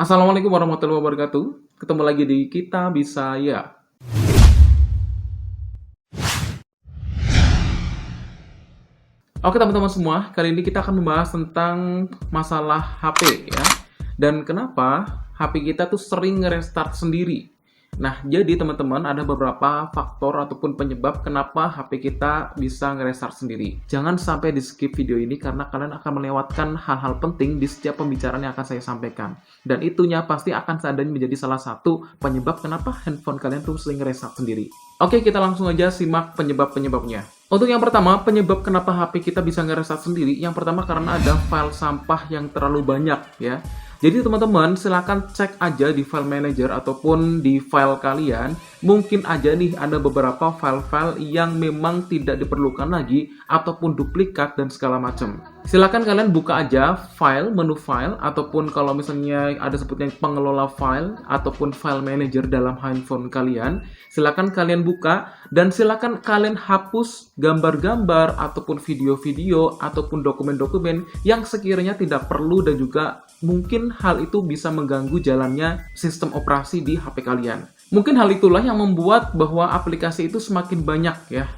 Assalamualaikum warahmatullahi wabarakatuh. Ketemu lagi di Kita Bisa Ya. Oke teman-teman semua, kali ini kita akan membahas tentang masalah HP ya. Dan kenapa HP kita tuh sering nge-restart sendiri. Nah, jadi teman-teman ada beberapa faktor ataupun penyebab kenapa HP kita bisa nge-restart sendiri. Jangan sampai di skip video ini karena kalian akan melewatkan hal-hal penting di setiap pembicaraan yang akan saya sampaikan. Dan itunya pasti akan seadanya menjadi salah satu penyebab kenapa handphone kalian tuh sering nge-restart sendiri. Oke, kita langsung aja simak penyebab-penyebabnya. Untuk yang pertama, penyebab kenapa HP kita bisa nge-restart sendiri, yang pertama karena ada file sampah yang terlalu banyak ya. Jadi teman-teman silakan cek aja di file manager ataupun di file kalian. Mungkin aja nih ada beberapa file-file yang memang tidak diperlukan lagi ataupun duplikat dan segala macam. Silakan kalian buka aja file, menu file, ataupun kalau misalnya ada sebutnya pengelola file ataupun file manager dalam handphone kalian. Silakan kalian buka dan silakan kalian hapus gambar-gambar ataupun video-video ataupun dokumen-dokumen yang sekiranya tidak perlu dan juga mungkin hal itu bisa mengganggu jalannya sistem operasi di HP kalian. Mungkin hal itulah yang membuat bahwa aplikasi itu semakin banyak ya.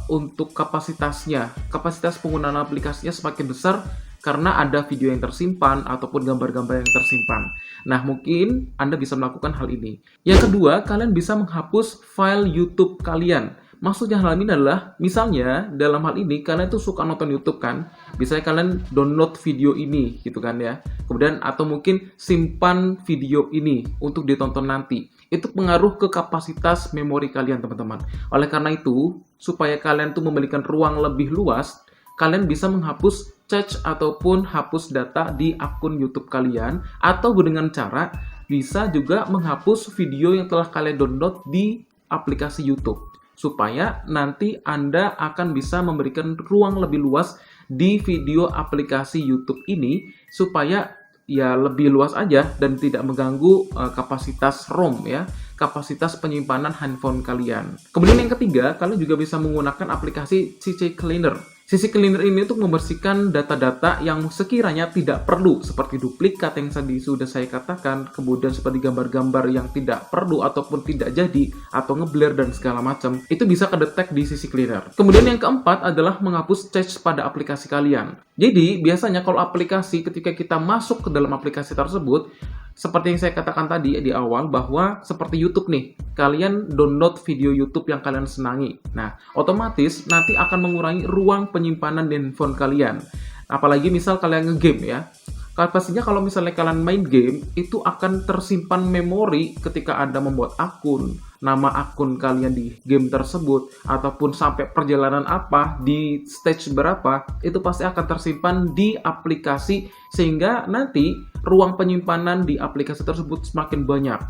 Untuk kapasitasnya, kapasitas penggunaan aplikasinya semakin besar karena ada video yang tersimpan ataupun gambar-gambar yang tersimpan. Nah, mungkin Anda bisa melakukan hal ini. Yang kedua, kalian bisa menghapus file YouTube kalian. Maksudnya hal ini adalah, misalnya dalam hal ini kalian tuh suka nonton YouTube kan, bisa kalian download video ini gitu kan ya. Kemudian atau mungkin simpan video ini untuk ditonton nanti. Itu pengaruh ke kapasitas memori kalian teman-teman. Oleh karena itu, supaya kalian tuh memiliki ruang lebih luas, kalian bisa menghapus cache ataupun hapus data di akun YouTube kalian, atau dengan cara bisa juga menghapus video yang telah kalian download di aplikasi YouTube, supaya nanti Anda akan bisa memberikan ruang lebih luas di video aplikasi YouTube ini, supaya ya lebih luas aja dan tidak mengganggu kapasitas ROM ya, kapasitas penyimpanan handphone kalian. Kemudian yang ketiga, kalian juga bisa menggunakan aplikasi CC Cleaner. CC Cleaner ini untuk membersihkan data-data yang sekiranya tidak perlu, seperti duplikat yang tadi sudah saya katakan, kemudian seperti gambar-gambar yang tidak perlu ataupun tidak jadi, atau ngeblur dan segala macam. Itu bisa kedetek di CC Cleaner. Kemudian yang keempat adalah menghapus cache pada aplikasi kalian. Jadi, biasanya kalau aplikasi, ketika kita masuk ke dalam aplikasi tersebut, seperti yang saya katakan tadi di awal, bahwa seperti YouTube nih, kalian download video YouTube yang kalian senangi. Nah, otomatis nanti akan mengurangi ruang penyimpanan di handphone kalian. Apalagi misal kalian nge-game ya. Pastinya kalau misalnya kalian main game, itu akan tersimpan memori ketika Anda membuat akun, nama akun kalian di game tersebut, ataupun sampai perjalanan apa, di stage berapa, itu pasti akan tersimpan di aplikasi, sehingga nanti ruang penyimpanan di aplikasi tersebut semakin banyak.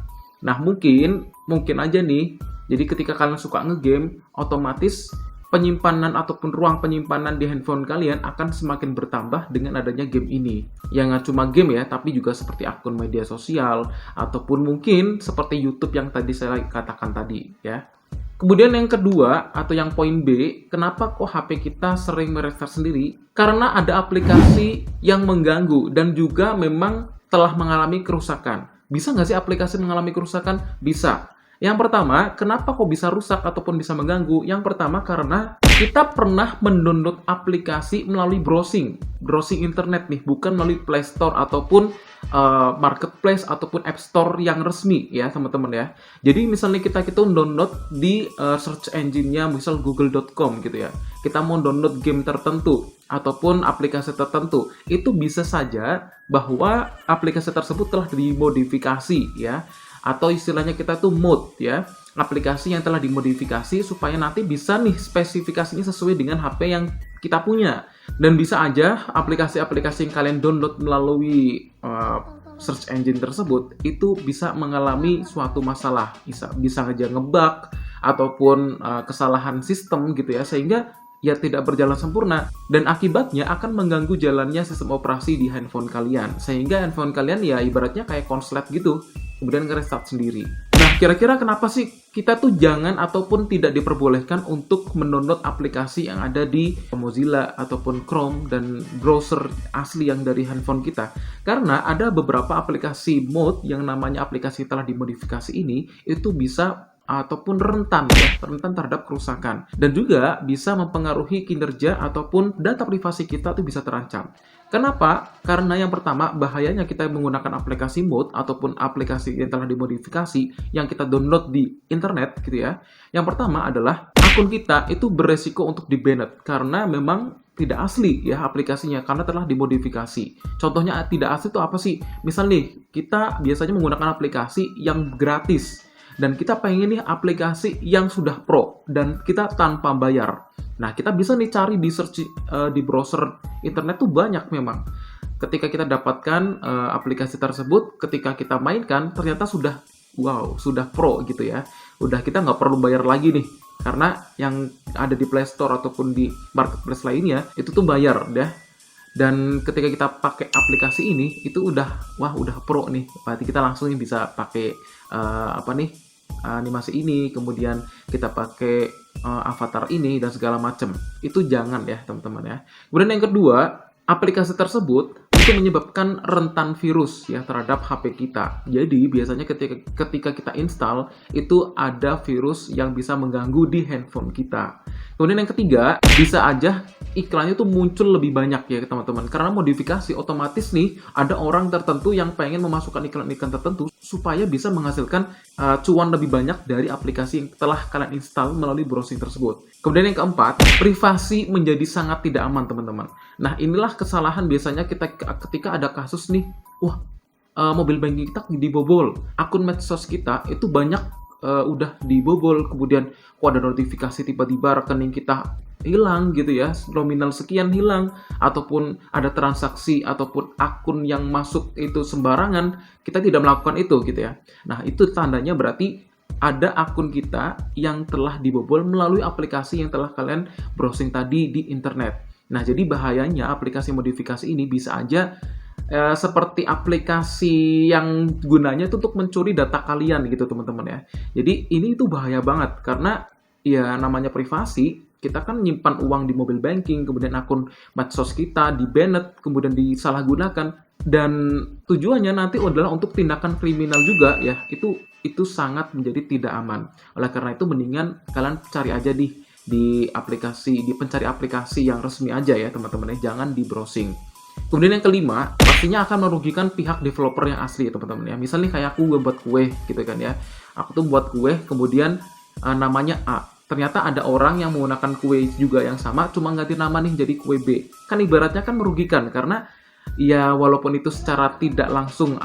Nah, mungkin aja nih, jadi ketika kalian suka nge-game, otomatis penyimpanan ataupun ruang penyimpanan di handphone kalian akan semakin bertambah dengan adanya game ini. Yang nggak cuma game ya, tapi juga seperti akun media sosial, ataupun mungkin seperti YouTube yang tadi saya katakan tadi ya. Kemudian yang kedua, atau yang poin B, kenapa kok HP kita sering merestart sendiri? Karena ada aplikasi yang mengganggu dan juga memang telah mengalami kerusakan. Bisa nggak sih aplikasi mengalami kerusakan? Bisa. Yang pertama, kenapa kok bisa rusak ataupun bisa mengganggu? Yang pertama, karena kita pernah mendownload aplikasi melalui browsing internet nih, bukan melalui Play Store ataupun marketplace ataupun App Store yang resmi ya teman-teman ya. Jadi misalnya kita download di search engine-nya misal google.com gitu ya. Kita mau download game tertentu ataupun aplikasi tertentu, itu bisa saja bahwa aplikasi tersebut telah dimodifikasi ya. Atau istilahnya kita tuh mod ya, aplikasi yang telah dimodifikasi supaya nanti bisa nih spesifikasinya sesuai dengan HP yang kita punya. Dan bisa aja aplikasi-aplikasi yang kalian download melalui search engine tersebut itu bisa mengalami suatu masalah, bisa aja ngebug ataupun kesalahan sistem gitu ya, sehingga ya tidak berjalan sempurna dan akibatnya akan mengganggu jalannya sistem operasi di handphone kalian, sehingga handphone kalian ya ibaratnya kayak konslet gitu, kemudian nge-restart sendiri. Nah, Kira-kira kenapa sih kita tuh jangan ataupun tidak diperbolehkan untuk mendownload aplikasi yang ada di Mozilla ataupun Chrome dan browser asli yang dari handphone kita? Karena ada beberapa aplikasi mode yang namanya aplikasi telah dimodifikasi ini itu bisa ataupun rentan terhadap kerusakan dan juga bisa mempengaruhi kinerja ataupun data privasi kita itu bisa terancam. Kenapa? Karena yang pertama, bahayanya kita menggunakan aplikasi mode ataupun aplikasi yang telah dimodifikasi yang kita download di internet gitu ya. Yang pertama adalah akun kita itu beresiko untuk di-banned karena memang tidak asli ya aplikasinya karena telah dimodifikasi. Contohnya tidak asli itu apa sih? Misal nih, kita biasanya menggunakan aplikasi yang gratis dan kita pengen nih aplikasi yang sudah pro dan kita tanpa bayar. Nah, kita bisa nih cari di search di browser internet tuh banyak memang. Ketika kita dapatkan aplikasi tersebut, ketika kita mainkan ternyata sudah pro gitu ya. Udah kita nggak perlu bayar lagi nih. Karena yang ada di Play Store ataupun di marketplace lainnya itu tuh bayar dah. Dan ketika kita pakai aplikasi ini itu udah pro nih. Berarti kita langsung bisa pakai animasi ini, kemudian kita pakai avatar ini dan segala macam. Itu jangan ya teman-teman ya. Kemudian yang kedua, aplikasi tersebut itu menyebabkan rentan virus ya terhadap HP kita. Jadi biasanya ketika kita install itu ada virus yang bisa mengganggu di handphone kita. Kemudian yang ketiga, bisa aja iklannya tuh muncul lebih banyak ya teman-teman. Karena modifikasi otomatis nih ada orang tertentu yang pengen memasukkan iklan-iklan tertentu supaya bisa menghasilkan cuan lebih banyak dari aplikasi yang telah kalian install melalui browsing tersebut. Kemudian yang keempat, privasi menjadi sangat tidak aman teman-teman. Nah inilah kesalahan biasanya kita ketika ada kasus nih, mobile banking kita dibobol, akun medsos kita itu banyak udah dibobol, kemudian ada notifikasi tiba-tiba rekening kita hilang gitu ya, nominal sekian hilang, ataupun ada transaksi ataupun akun yang masuk itu sembarangan, kita tidak melakukan itu gitu ya. Nah itu tandanya berarti ada akun kita yang telah dibobol melalui aplikasi yang telah kalian browsing tadi di internet. Nah jadi bahayanya aplikasi modifikasi ini bisa aja seperti aplikasi yang gunanya itu untuk mencuri data kalian gitu teman-teman ya. Jadi ini tuh bahaya banget karena ya namanya privasi, kita kan nyimpan uang di mobile banking, kemudian akun medsos kita di-banned, kemudian disalahgunakan dan tujuannya nanti adalah untuk tindakan kriminal juga ya. Itu sangat menjadi tidak aman. Oleh karena itu mendingan kalian cari aja di pencari aplikasi yang resmi aja ya teman-teman ya, jangan di browsing. Kemudian yang kelima, pastinya akan merugikan pihak developer yang asli ya teman-teman ya. Misalnya kayak aku buat kue gitu kan ya. Aku tuh buat kue, kemudian namanya A. Ternyata ada orang yang menggunakan kue juga yang sama, cuma ganti nama nih jadi kue B. Kan ibaratnya kan merugikan karena ya walaupun itu secara tidak langsung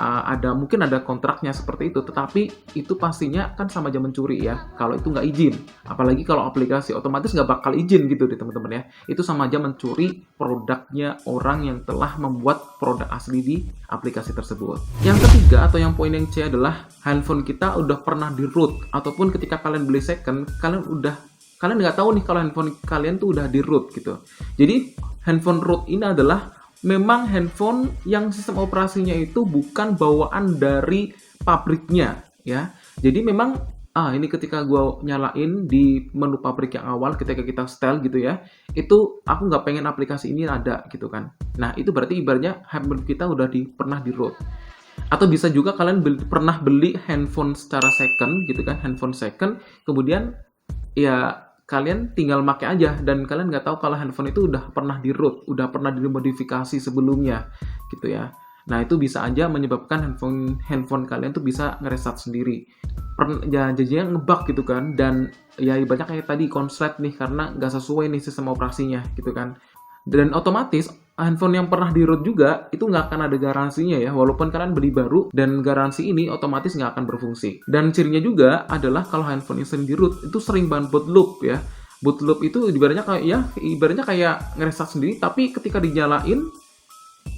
mungkin ada kontraknya seperti itu, tetapi itu pastinya kan sama aja mencuri ya kalau itu nggak izin. Apalagi kalau aplikasi otomatis nggak bakal izin gitu deh teman-teman ya. Itu sama aja mencuri produknya orang yang telah membuat produk asli di aplikasi tersebut. Yang ketiga atau yang poin yang C adalah handphone kita udah pernah di root, ataupun ketika kalian beli second kalian nggak tahu nih kalau handphone kalian tuh udah di root gitu. Jadi handphone root ini adalah memang handphone yang sistem operasinya itu bukan bawaan dari pabriknya ya. Jadi memang ini ketika gue nyalain di menu pabrik yang awal ketika kita setel gitu ya, itu aku nggak pengen aplikasi ini ada gitu kan. Nah itu berarti ibaratnya handphone kita udah pernah di root. Atau bisa juga kalian pernah beli handphone secara second gitu kan, handphone second, kemudian ya kalian tinggal pakai aja dan kalian nggak tahu kalau handphone itu udah pernah di root, udah pernah dimodifikasi sebelumnya gitu ya. Nah itu bisa aja menyebabkan handphone kalian tuh bisa ngereset sendiri. Jadinya ngebug gitu kan, dan ya ibaratnya kayak tadi konslet nih karena nggak sesuai nih sistem operasinya gitu kan. Dan otomatis handphone yang pernah di root juga itu nggak akan ada garansinya ya, walaupun kalian beli baru, dan garansi ini otomatis nggak akan berfungsi. Dan cirinya juga adalah kalau handphone yang sering di root itu sering banget boot loop ya. Boot loop itu ibaratnya kayak ngereset sendiri, tapi ketika dinyalain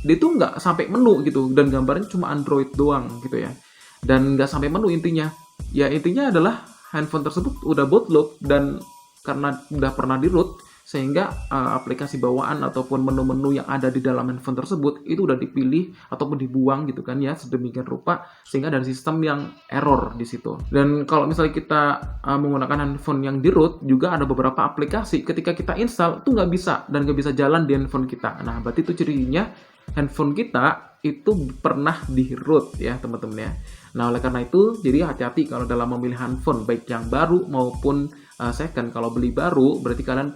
dia tuh nggak sampai menu gitu, dan gambarnya cuma Android doang gitu ya, dan nggak sampai menu intinya. Ya intinya adalah handphone tersebut udah boot loop, dan karena udah pernah di root sehingga aplikasi bawaan ataupun menu-menu yang ada di dalam handphone tersebut itu udah dipilih ataupun dibuang gitu kan ya, sedemikian rupa sehingga ada sistem yang error di situ. Dan kalau misalnya kita menggunakan handphone yang di root, juga ada beberapa aplikasi ketika kita install itu nggak bisa dan nggak bisa jalan di handphone kita. Nah, berarti itu cirinya handphone kita itu pernah di root ya teman-teman ya. Nah, oleh karena itu, jadi hati-hati kalau dalam memilih handphone, baik yang baru maupun second. Kalau beli baru, berarti kalian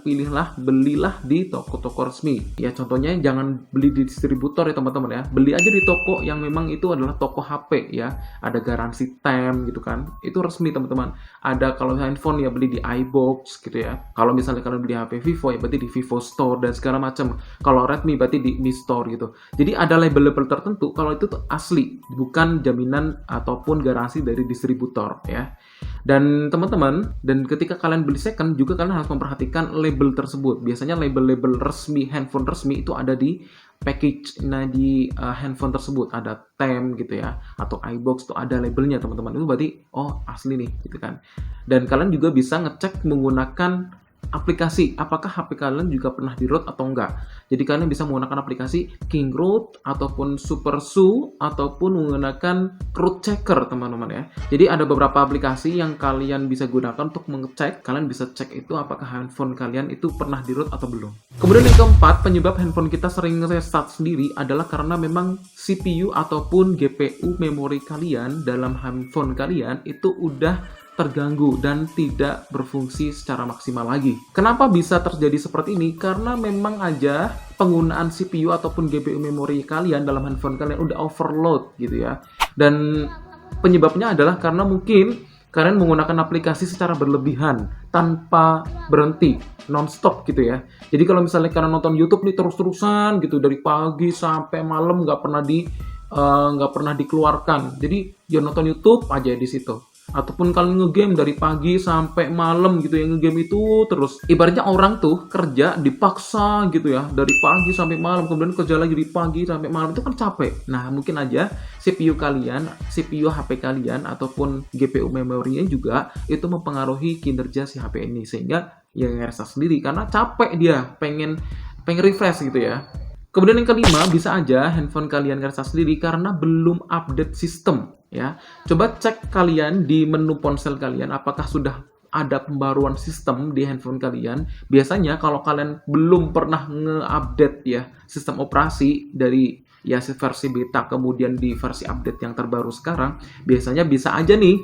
belilah di toko-toko resmi. Ya, contohnya jangan beli di distributor ya teman-teman ya. Beli aja di toko yang memang itu adalah toko HP ya. Ada garansi time gitu kan. Itu resmi teman-teman. Ada kalau handphone ya beli di iBox gitu ya. Kalau misalnya kalian beli HP Vivo ya berarti di Vivo Store dan segala macam. Kalau Redmi berarti di Mi Store gitu. Jadi ada label-label tertentu kalau itu tuh asli, bukan jaminan ataupun garansi dari distributor ya. Dan teman-teman, dan ketika kalian beli second juga kalian harus memperhatikan label tersebut. Biasanya label-label resmi handphone resmi itu ada di package di handphone tersebut, ada tem gitu ya, atau iBox tuh ada labelnya teman-teman. Itu berarti oh asli nih gitu kan. Dan kalian juga bisa ngecek menggunakan aplikasi, apakah HP kalian juga pernah di root atau enggak. Jadi kalian bisa menggunakan aplikasi Kingroot ataupun SuperSU ataupun menggunakan Root Checker teman-teman ya. Jadi ada beberapa aplikasi yang kalian bisa gunakan untuk mengecek. Kalian bisa cek itu apakah handphone kalian itu pernah di root atau belum. Kemudian yang keempat, penyebab handphone kita sering restart sendiri adalah karena memang CPU ataupun GPU memori kalian dalam handphone kalian itu udah terganggu dan tidak berfungsi secara maksimal lagi. Kenapa bisa terjadi seperti ini? Karena memang aja penggunaan CPU ataupun GPU memori kalian dalam handphone kalian udah overload gitu ya. Dan penyebabnya adalah karena mungkin kalian menggunakan aplikasi secara berlebihan tanpa berhenti, non-stop gitu ya. Jadi kalau misalnya kalian nonton YouTube nih terus-terusan gitu dari pagi sampai malam nggak pernah dikeluarkan. Jadi ya nonton YouTube aja di situ. Ataupun kalian ngegame dari pagi sampai malam gitu ya, ngegame itu terus. Ibaratnya orang tuh kerja dipaksa gitu ya, dari pagi sampai malam, kemudian kerja lagi di pagi sampai malam, itu kan capek. Nah, mungkin aja CPU HP kalian ataupun GPU memorinya juga itu mempengaruhi kinerja si HP ini, sehingga ya ngerasa sendiri karena capek dia, pengen refresh gitu ya. Kemudian yang kelima, bisa aja handphone kalian ngerasa sendiri karena belum update sistem ya. Coba cek kalian di menu ponsel kalian apakah sudah ada pembaruan sistem di handphone kalian. Biasanya kalau kalian belum pernah nge-update ya sistem operasi dari ya versi beta kemudian di versi update yang terbaru sekarang, biasanya bisa aja nih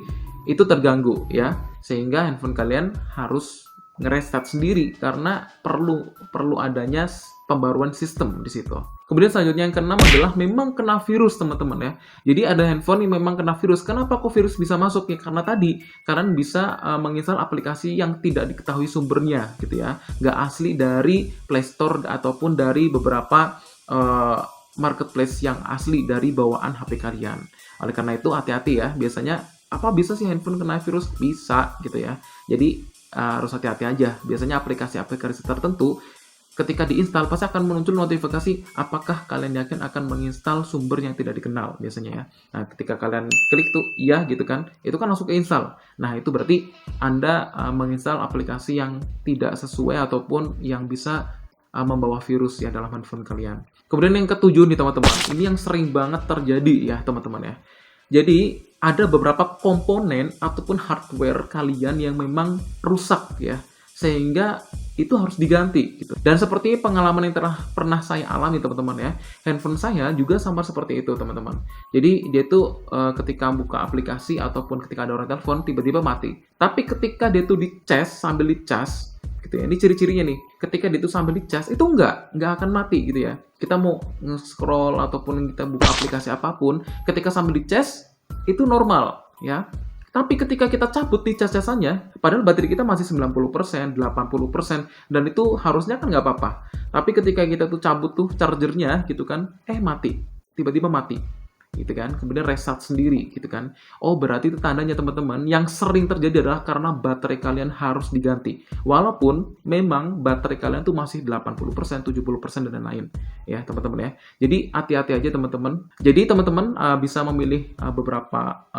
itu terganggu ya. Sehingga handphone kalian harus nge-restart sendiri karena perlu adanya pembaruan sistem di situ. Kemudian selanjutnya yang keenam adalah memang kena virus teman-teman ya. Jadi ada handphone yang memang kena virus. Kenapa kok virus bisa masuk ya? Karena tadi kalian bisa menginstal aplikasi yang tidak diketahui sumbernya gitu ya. Nggak asli dari Play Store ataupun dari beberapa marketplace yang asli dari bawaan HP kalian. Oleh karena itu hati-hati ya. Biasanya apa bisa sih handphone kena virus? Bisa gitu ya. Jadi harus hati-hati aja. Biasanya aplikasi-aplikasi tertentu ketika diinstal pasti akan muncul notifikasi apakah kalian yakin akan menginstal sumber yang tidak dikenal biasanya ya. Nah, ketika kalian klik tuh iya gitu kan, itu kan langsung keinstall. Nah, itu berarti Anda menginstal aplikasi yang tidak sesuai ataupun yang bisa membawa virus ya dalam handphone kalian. Kemudian yang ketujuh nih teman-teman, ini yang sering banget terjadi ya teman-teman ya. Jadi ada beberapa komponen ataupun hardware kalian yang memang rusak ya, sehingga itu harus diganti gitu. Dan seperti pengalaman yang pernah saya alami teman-teman ya, handphone saya juga sama seperti itu teman-teman. Jadi dia tuh ketika buka aplikasi ataupun ketika ada orang telepon tiba-tiba mati. Tapi ketika dia tuh sambil dicas gitu ya, ini ciri-cirinya nih. Ketika dia tuh sambil dicas itu nggak akan mati gitu ya. Kita mau nge-scroll ataupun kita buka aplikasi apapun, ketika sambil dicas itu normal ya. Tapi ketika kita cabut di cas-casannya, padahal baterai kita masih 90%, 80%, dan itu harusnya kan nggak apa-apa. Tapi ketika kita tuh cabut tuh chargernya gitu kan, mati. Tiba-tiba mati. Gitu kan, kemudian restart sendiri gitu kan. Oh, berarti itu tandanya teman-teman, yang sering terjadi adalah karena baterai kalian harus diganti. Walaupun memang baterai kalian tuh masih 80%, 70% dan lain-lain. Ya, teman-teman ya. Jadi hati-hati aja teman-teman. Jadi teman-teman bisa memilih beberapa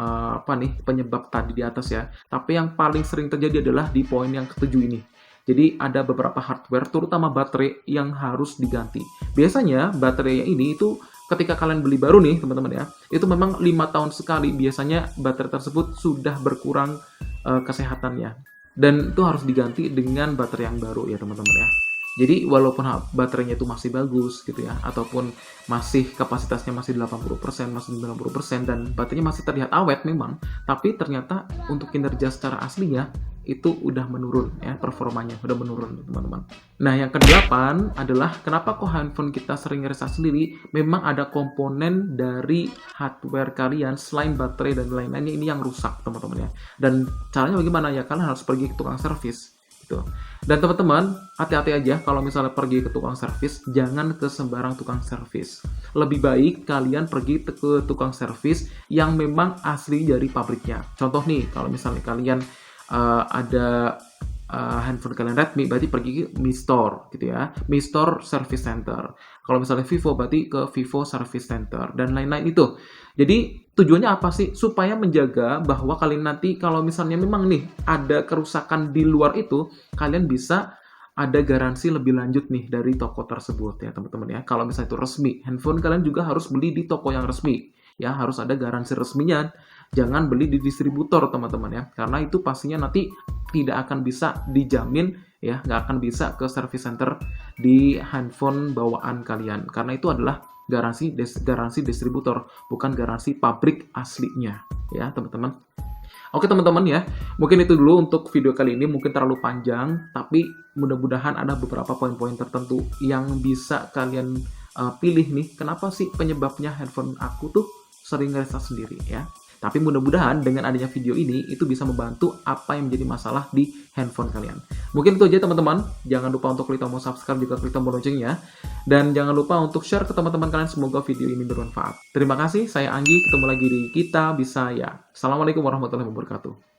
penyebab tadi di atas ya. Tapi yang paling sering terjadi adalah di poin yang ketujuh ini. Jadi ada beberapa hardware, terutama baterai yang harus diganti. Biasanya baterai ini itu ketika kalian beli baru nih teman-teman ya, itu memang 5 tahun sekali biasanya baterai tersebut sudah berkurang kesehatannya. Dan itu harus diganti dengan baterai yang baru ya teman-teman ya. Jadi walaupun baterainya itu masih bagus gitu ya, ataupun masih kapasitasnya masih 80%, masih 90% dan baterainya masih terlihat awet memang, tapi ternyata untuk kinerja secara aslinya itu udah menurun ya, performanya udah menurun teman-teman. Nah yang kedelapan adalah kenapa kok handphone kita sering reset sendiri. Memang ada komponen dari hardware kalian selain baterai dan lain-lainnya ini yang rusak teman-teman ya. Dan caranya bagaimana ya, kalian harus pergi ke tukang servis gitu. Dan teman-teman, hati-hati aja kalau misalnya pergi ke tukang servis, jangan ke sembarang tukang servis. Lebih baik kalian pergi ke tukang servis yang memang asli dari pabriknya. Contoh nih, kalau misalnya kalian ada handphone kalian Redmi, berarti pergi ke Mi Store gitu ya, Mi Store Service Center. Kalau misalnya Vivo, berarti ke Vivo Service Center dan lain-lain itu. Jadi tujuannya apa sih? Supaya menjaga bahwa kalian nanti kalau misalnya memang nih ada kerusakan di luar itu, kalian bisa ada garansi lebih lanjut nih dari toko tersebut ya teman-teman ya. Kalau misalnya itu resmi, handphone kalian juga harus beli di toko yang resmi ya, harus ada garansi resminya. Jangan beli di distributor teman-teman ya, karena itu pastinya nanti tidak akan bisa dijamin ya, nggak akan bisa ke service center di handphone bawaan kalian, karena itu adalah garansi distributor, bukan garansi pabrik aslinya ya teman-teman. Oke teman-teman ya, mungkin itu dulu untuk video kali ini, mungkin terlalu panjang, tapi mudah-mudahan ada beberapa poin-poin tertentu yang bisa kalian pilih nih, kenapa sih penyebabnya handphone aku tuh sering reset sendiri ya. Tapi mudah-mudahan dengan adanya video ini itu bisa membantu apa yang menjadi masalah di handphone kalian. Mungkin itu aja teman-teman. Jangan lupa untuk klik tombol subscribe, juga klik tombol loncengnya. Dan jangan lupa untuk share ke teman-teman kalian. Semoga video ini bermanfaat. Terima kasih, saya Anggi. Ketemu lagi di Kita Bisa Ya. Assalamualaikum warahmatullahi wabarakatuh.